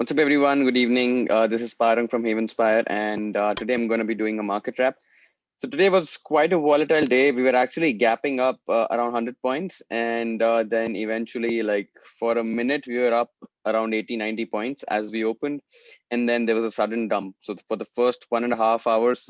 What's up, everyone? Good evening. This is Parang from Havenspire, and today I'm going to be doing a market wrap. So today was quite a volatile day. We were actually gapping up around 100 points, and then eventually, like for a minute, we were up around 80, 90 points as we opened, and then there was a sudden dump. So for the first 1.5 hours,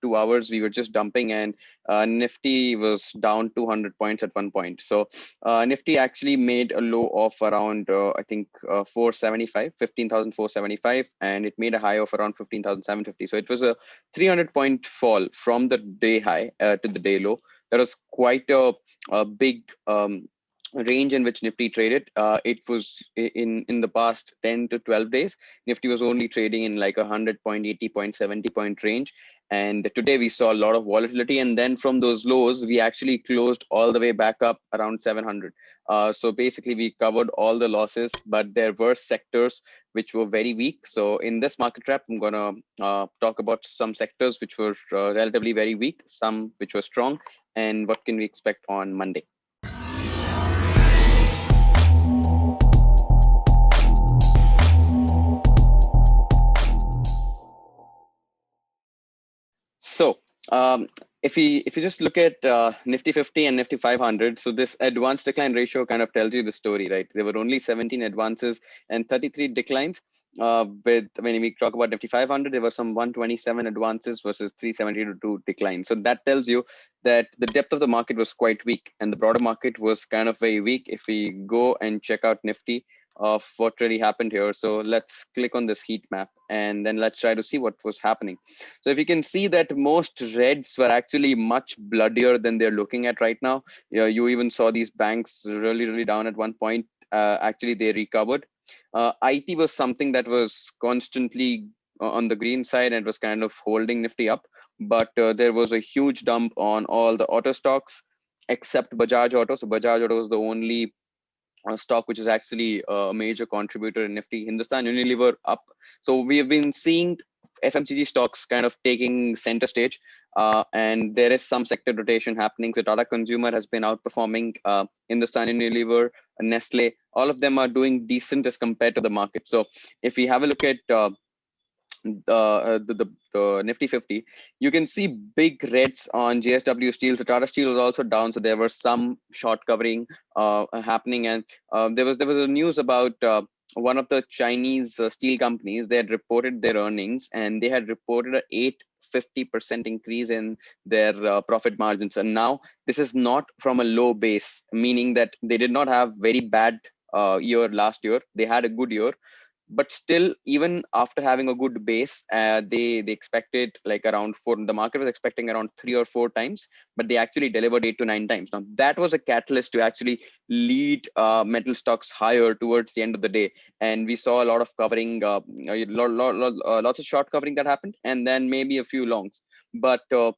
2 hours, we were just dumping, and Nifty was down 200 points at one point. So Nifty actually made a low of around, I think, 475, 15,475, and it made a high of around 15,750. So it was a 300-point fall from the day high to the day low. That was quite a big range in which Nifty traded. It was in the past 10 to 12 days, Nifty was only trading in like 100 point, 80 point, 70 point range. And today we saw a lot of volatility. And then from those lows, we actually closed all the way back up around 700. So basically, we covered all the losses, but there were sectors which were very weak. So in this market wrap, I'm going to talk about some sectors which were relatively very weak, some which were strong, and what can we expect on Monday. So if you just look at Nifty 50 and Nifty 500, so this advance decline ratio kind of tells you the story, right? There were only 17 advances and 33 declines. With when we talk about Nifty 500, there were some 127 advances versus 372 declines. So that tells you that the depth of the market was quite weak, and the broader market was kind of very weak. If we go and check out Nifty of what really happened here, so let's click on this heat map, and then let's try to see what was happening. So if you can see that most reds were actually much bloodier than they're looking at right now. You even saw these banks really, really down at one point. Actually, they recovered. IT was something that was constantly on the green side and was kind of holding Nifty up. But there was a huge dump on all the auto stocks except Bajaj Auto. So Bajaj Auto was the only stock which is actually a major contributor in Nifty. Hindustan Unilever up. So we have been seeing FMCG stocks kind of taking center stage, and there is some sector rotation happening. So Tata Consumer has been outperforming Hindustan Unilever, Nestle. All of them are doing decent as compared to the market. So if we have a look at the Nifty 50, you can see big reds on JSW Steel. So Tata Steel was also down. So there was some short covering happening, and there was a news about one of the Chinese steel companies. They had reported their earnings, and they had reported a 850% increase in their profit margins. And now this is not from a low base, meaning that they did not have very bad year last year. They had a good year, but still, even after having a good base, they expected like around four. The market was expecting around 3 or 4 times, but they actually delivered 8 to 9 times. Now that was a catalyst to actually lead metal stocks higher towards the end of the day, and we saw a lot of covering, lots of short covering that happened, and then maybe a few longs. But uh,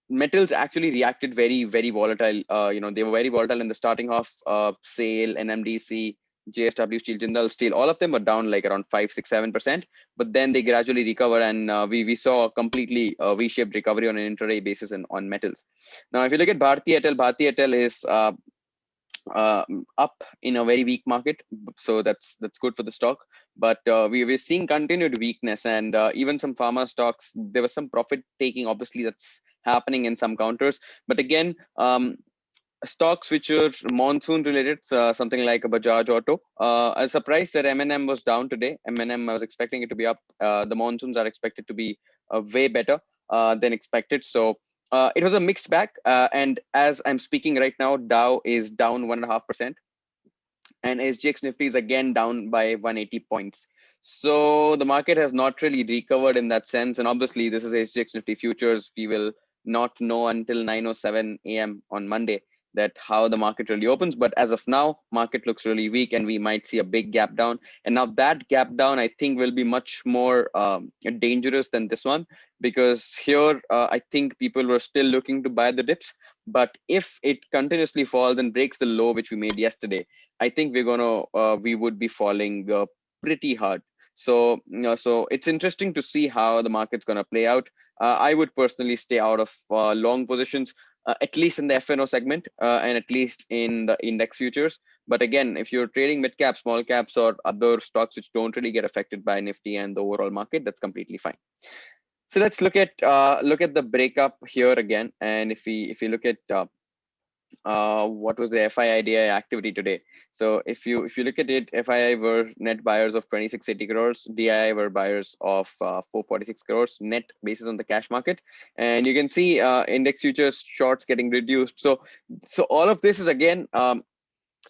metals actually reacted very, very volatile. They were very volatile in the starting half. SAIL, NMDC, JSW Steel, Jindal Steel, all of them were down like around 5, 6, 7%. But then they gradually recover, and we saw a completely V-shaped recovery on an intraday basis and on metals. Now, if you look at Bharti Airtel, Bharti Airtel is up in a very weak market, so that's good for the stock. But we're seeing continued weakness, and even some pharma stocks. There was some profit taking, obviously, that's happening in some counters. But again, stocks which are monsoon related, something like a Bajaj Auto. I was surprised that M&M was down today. M&M, I was expecting it to be up. The monsoons are expected to be way better than expected. So it was a mixed bag. And as I'm speaking right now, Dow is down 1.5%, and SGX Nifty is again down by 180 points. So the market has not really recovered in that sense. And obviously, this is SGX Nifty futures. We will not know until 9:07 a.m. on Monday that how the market really opens. But as of now, market looks really weak, and we might see a big gap down. And now that gap down, I think, will be much more dangerous than this one, because here I think people were still looking to buy the dips. But if it continuously falls and breaks the low which we made yesterday, I think we would be falling pretty hard. So so it's interesting to see how the market's gonna play out. I would personally stay out of long positions. at least in the FNO segment and at least in the index futures. But again, if you're trading mid cap, small caps, or other stocks which don't really get affected by Nifty and the overall market, that's completely fine. So let's look at the breakup here again. And if we look at what was the FIIDI activity today? So if you look at it, FII were net buyers of 2680 crores, DII were buyers of 446 crores net basis on the cash market, and you can see index futures shorts getting reduced. So all of this is again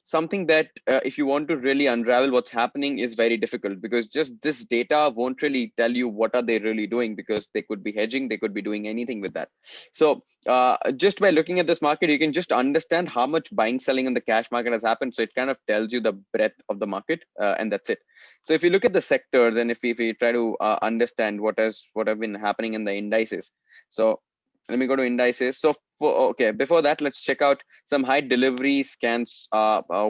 something that if you want to really unravel what's happening is very difficult, because just this data won't really tell you what are they really doing, because they could be hedging, they could be doing anything with that. So just by looking at this market, you can just understand how much buying selling in the cash market has happened. So it kind of tells you the breadth of the market, and that's it. So if you look at the sectors, and if we try to understand what have been happening in the indices. So let me go to indices. So okay, before that, let's check out some high delivery scans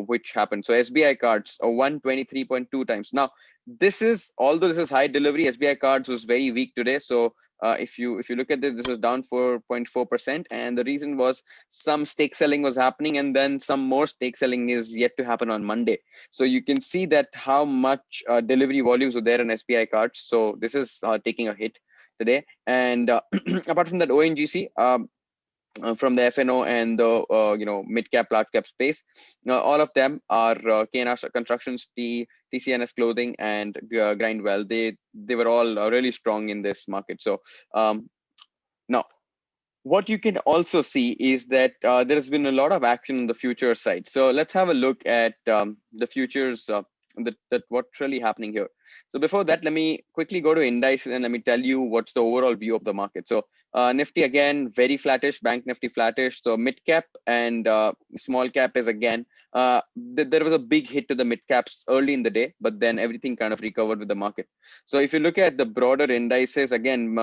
which happened. So SBI cards 123.2 times. Now this is, although this is high delivery, SBI cards was very weak today. So if you look at this was down 4.4%, and the reason was some stake selling was happening, and then some more stake selling is yet to happen on Monday. So you can see that how much delivery volumes were there in SBI cards. So this is taking a hit today. And apart from that, ONGC, from the FNO and the mid cap, large cap space, all of them are KNR Constructions, TCNS Clothing, and Grindwell. They were all really strong in this market. So now what you can also see is that there has been a lot of action on the future side. So let's have a look at the futures, that what's really happening here. So before that, let me quickly go to indices and let me tell you what's the overall view of the market. So Nifty again, very flattish, Bank Nifty flattish. So mid cap and small cap is again, there was a big hit to the mid caps early in the day, but then everything kind of recovered with the market. So if you look at the broader indices, again,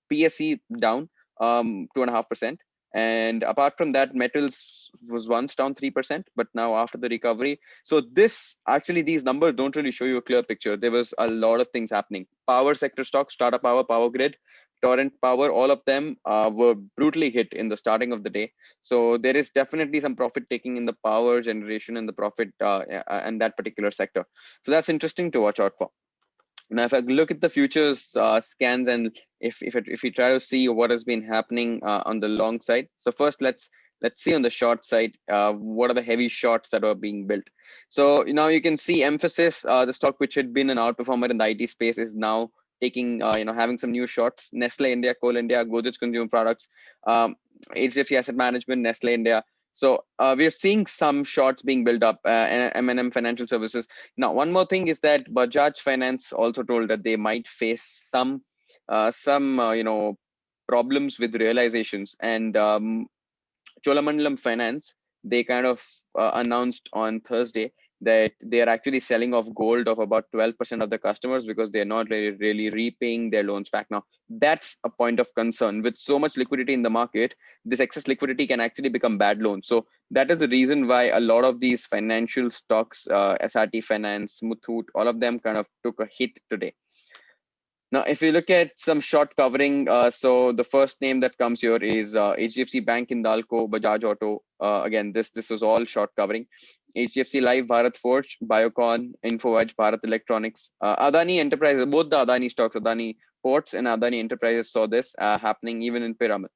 PSE down 2.5%. And apart from that, metals was once down 3%, but now after the recovery. So this actually, these numbers don't really show you a clear picture. There was a lot of things happening. Power sector stocks, Tata Power, Power Grid, Torrent Power, all of them were brutally hit in the starting of the day. So there is definitely some profit taking in the power generation and the profit and that particular sector. So that's interesting to watch out for. Now, if I look at the futures scans, and if we try to see what has been happening on the long side. So first, let's see on the short side, what are the heavy shorts that are being built. So now you can see Emphasis, the stock which had been an outperformer in the IT space, is now taking, having some new shorts. Nestle India, Coal India, Godrej Consumer Products, HDFC Asset Management, Nestle India. So we're seeing some shorts being built up, M&M Financial Services. Now, one more thing is that Bajaj Finance also told that they might face some problems with realizations. And Cholamandalam Finance, they kind of announced on Thursday that they are actually selling off gold of about 12% of the customers because they're not really repaying their loans back. Now, that's a point of concern. With so much liquidity in the market, this excess liquidity can actually become bad loans. So that is the reason why a lot of these financial stocks, SRT Finance, Muthoot, all of them kind of took a hit today. Now, if you look at some short covering, so the first name that comes here is HDFC Bank, Hindalco, Bajaj Auto. Again, this was all short covering. HDFC Life, Bharat Forge, Biocon, Infowatch, Bharat Electronics, Adani Enterprises. Both the Adani stocks, Adani Ports and Adani Enterprises, saw this happening even in Pyramid.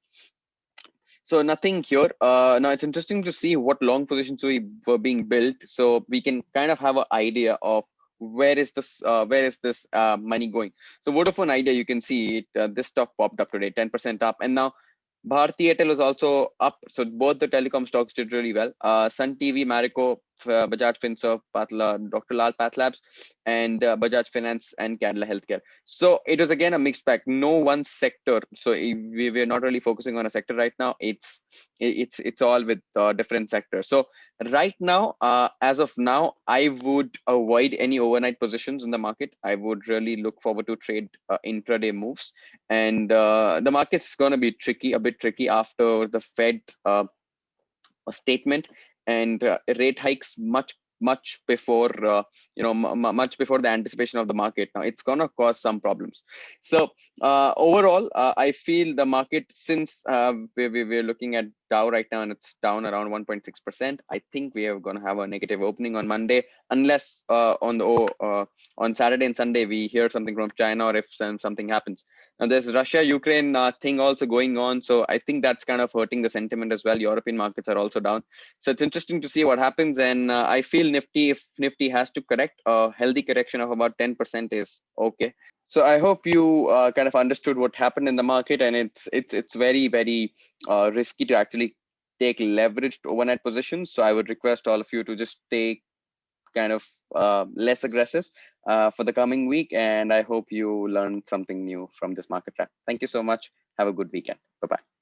So nothing here. Now it's interesting to see what long positions were being built, so we can kind of have an idea of where is this money going. So Vodafone Idea, you can see it, this stock popped up today, 10% up, and now Bharti Airtel was also up. So both the telecom stocks did really well. Sun TV, Marico, Bajaj Finserv, Dr. Lal Pathlabs, and Bajaj Finance and Cadila Healthcare. So it was again a mixed bag. No one sector. So we're not really focusing on a sector right now. It's all with different sectors. So right now, as of now, I would avoid any overnight positions in the market. I would really look forward to trade intraday moves, and the market's going to be tricky, a bit tricky after the Fed statement and rate hikes much before much before the anticipation of the market. Now it's going to cause some problems. So overall, I feel the market, since we're looking at Dow right now, and it's down around 1.6%. I think we are going to have a negative opening on Monday, unless on Saturday and Sunday we hear something from China, or if something happens. Now there's Russia-Ukraine thing also going on, so I think that's kind of hurting the sentiment as well. European markets are also down, so it's interesting to see what happens. And I feel Nifty, if Nifty has to correct, a healthy correction of about 10% is okay. So I hope you kind of understood what happened in the market, and it's very, very risky to actually take leveraged overnight positions. So I would request all of you to just take kind of less aggressive for the coming week. And I hope you learned something new from this market track. Thank you so much. Have a good weekend. Bye-bye.